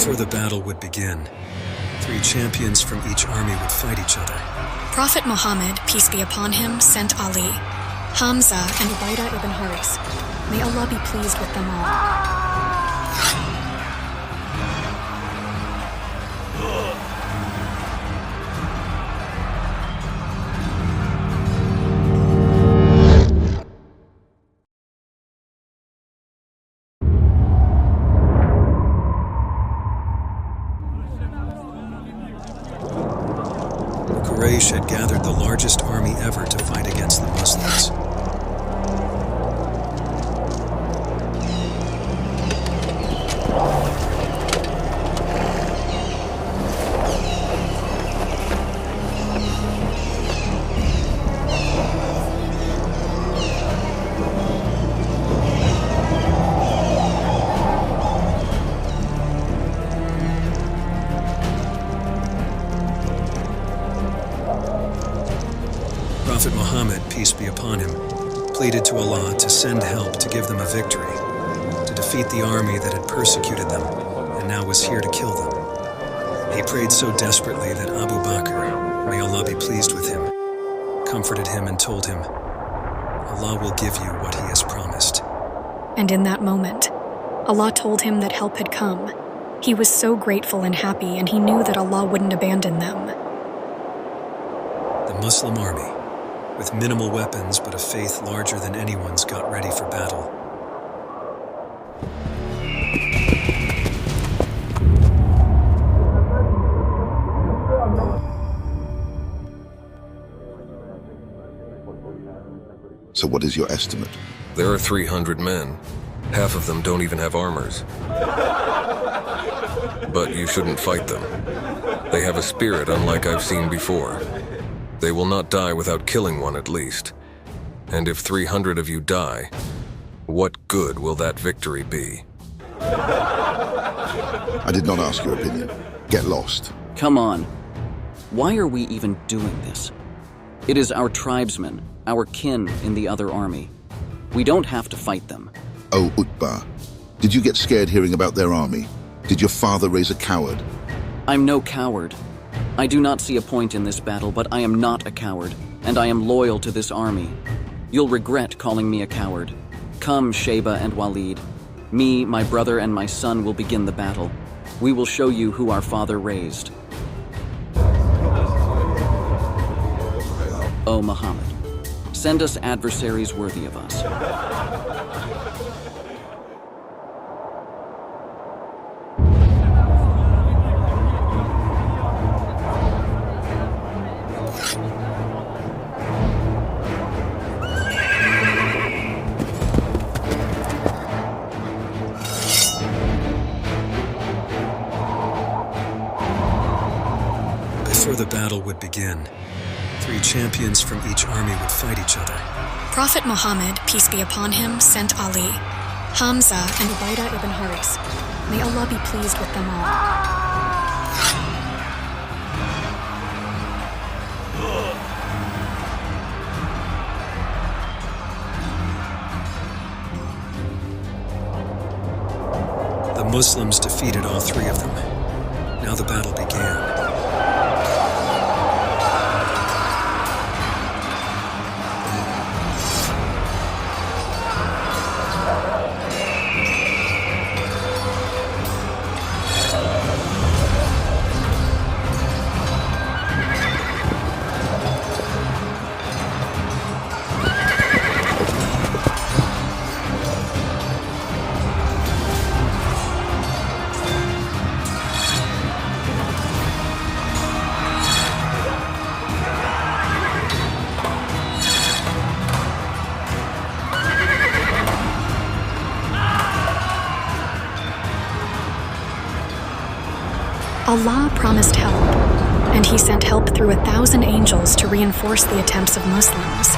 Before the battle would begin, 3 champions from each army would fight each other. Prophet Muhammad, peace be upon him, sent Ali, Hamza, and Ubaidah ibn Haris. May Allah be pleased with them all. Quraysh had gathered the largest army ever to fight against the Muslims. Prophet Muhammad, peace be upon him, pleaded to Allah to send help to give them a victory, to defeat the army that had persecuted them and now was here to kill them. He prayed so desperately that Abu Bakr, may Allah be pleased with him, comforted him and told him, Allah will give you what He has promised. And in that moment, Allah told him that help had come. He was so grateful and happy, and he knew that Allah wouldn't abandon them. The Muslim army, with minimal weapons but a faith larger than anyone's, got ready for battle. So what is your estimate? There are 300 men. Half of them don't even have armors. But you shouldn't fight them. They have a spirit unlike I've seen before. They will not die without killing one at least. And if 300 of you die, what good will that victory be? I did not ask your opinion. Get lost. Come on. Why are we even doing this? It is our tribesmen, our kin in the other army. We don't have to fight them. Oh, Utbah, did you get scared hearing about their army? Did your father raise a coward? I'm no coward. I do not see a point in this battle, but I am not a coward, and I am loyal to this army. You'll regret calling me a coward. Come, Shayba and Walid. Me, my brother, and my son will begin the battle. We will show you who our father raised. O Muhammad, send us adversaries worthy of us. Before the battle would begin, 3 champions from each army would fight each other. Prophet Muhammad, peace be upon him, sent Ali, Hamza, and Ubaidah ibn Haris. May Allah be pleased with them all. The Muslims defeated all 3 of them. Now the battle began. Allah promised help, and He sent help through 1,000 angels to reinforce the attempts of Muslims.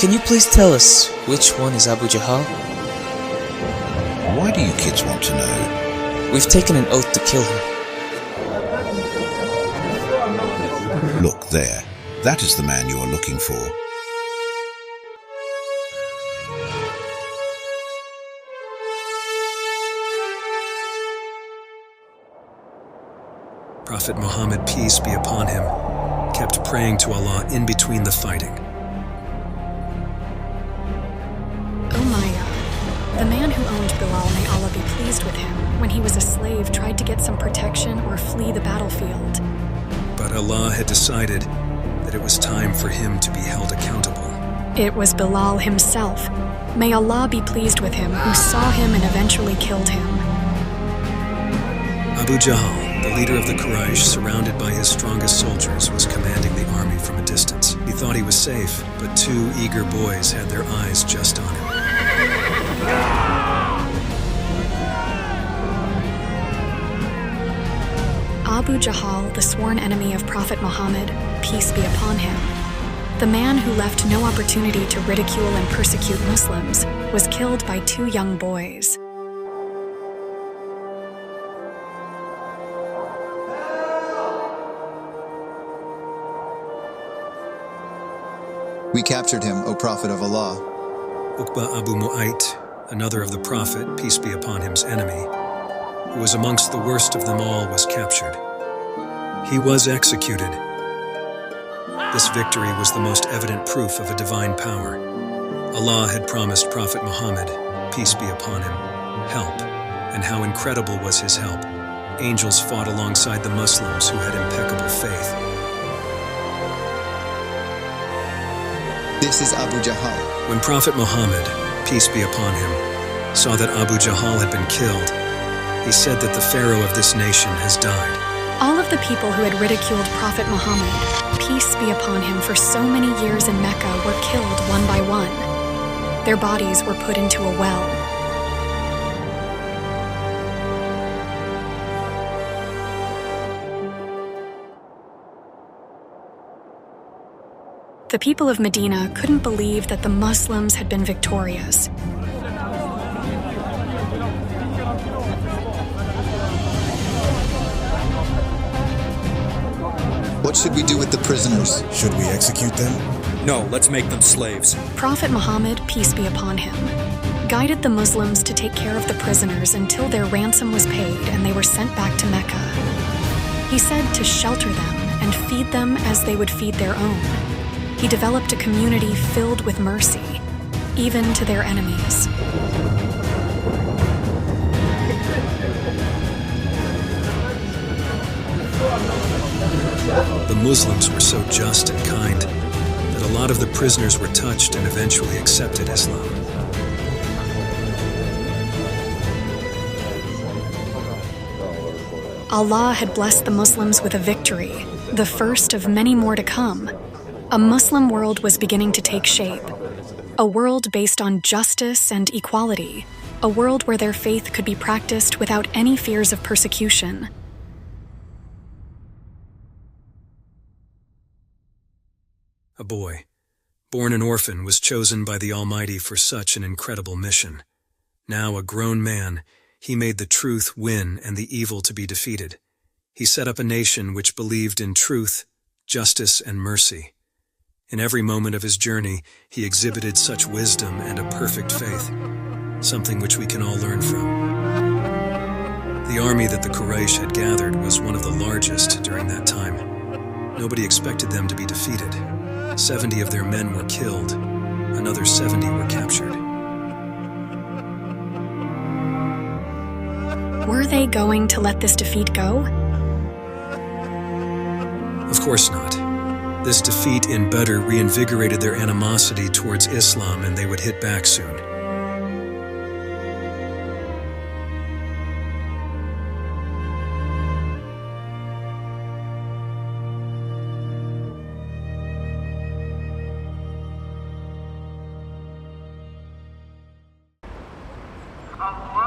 Can you please tell us which one is Abu Jahal? Why do you kids want to know? We've taken an oath to kill him. Look there. That is the man you are looking for. Prophet Muhammad, peace be upon him, kept praying to Allah in between the fighting. Umayyah, the man who owned Bilal, may Allah be pleased with him, when he was a slave tried to get some protection or flee the battlefield. But Allah had decided that it was time for him to be held accountable. It was Bilal himself, may Allah be pleased with him, who saw him and eventually killed him. Abu Jahal, the leader of the Quraysh, surrounded by his strongest soldiers, was commanding the army from a distance. He thought he was safe, but two eager boys had their eyes just on him. Abu Jahal, the sworn enemy of Prophet Muhammad, peace be upon him, the man who left no opportunity to ridicule and persecute Muslims, was killed by two young boys. We captured him, O Prophet of Allah. Uqba Abu Mu'ayt, another of the Prophet, peace be upon him's enemy, who was amongst the worst of them all, was captured. He was executed. This victory was the most evident proof of a divine power. Allah had promised Prophet Muhammad, peace be upon him, help, and how incredible was his help. Angels fought alongside the Muslims who had impeccable faith. This is Abu Jahal. When Prophet Muhammad, peace be upon him, saw that Abu Jahal had been killed, he said that the pharaoh of this nation has died. All of the people who had ridiculed Prophet Muhammad, peace be upon him, for so many years in Mecca were killed one by one. Their bodies were put into a well. The people of Medina couldn't believe that the Muslims had been victorious. What should we do with the prisoners? Should we execute them? No, let's make them slaves. Prophet Muhammad, peace be upon him, guided the Muslims to take care of the prisoners until their ransom was paid and they were sent back to Mecca. He said to shelter them and feed them as they would feed their own. He developed a community filled with mercy, even to their enemies. The Muslims were so just and kind that a lot of the prisoners were touched and eventually accepted Islam. Allah had blessed the Muslims with a victory, the first of many more to come. A Muslim world was beginning to take shape, a world based on justice and equality, a world where their faith could be practiced without any fears of persecution. A boy, born an orphan, was chosen by the Almighty for such an incredible mission. Now a grown man, he made the truth win and the evil to be defeated. He set up a nation which believed in truth, justice, and mercy. In every moment of his journey, he exhibited such wisdom and a perfect faith, something which we can all learn from. The army that the Quraysh had gathered was one of the largest during that time. Nobody expected them to be defeated. 70 of their men were killed, another 70 were captured. Were they going to let this defeat go? Of course not. This defeat in Badr reinvigorated their animosity towards Islam, and they would hit back soon. Allah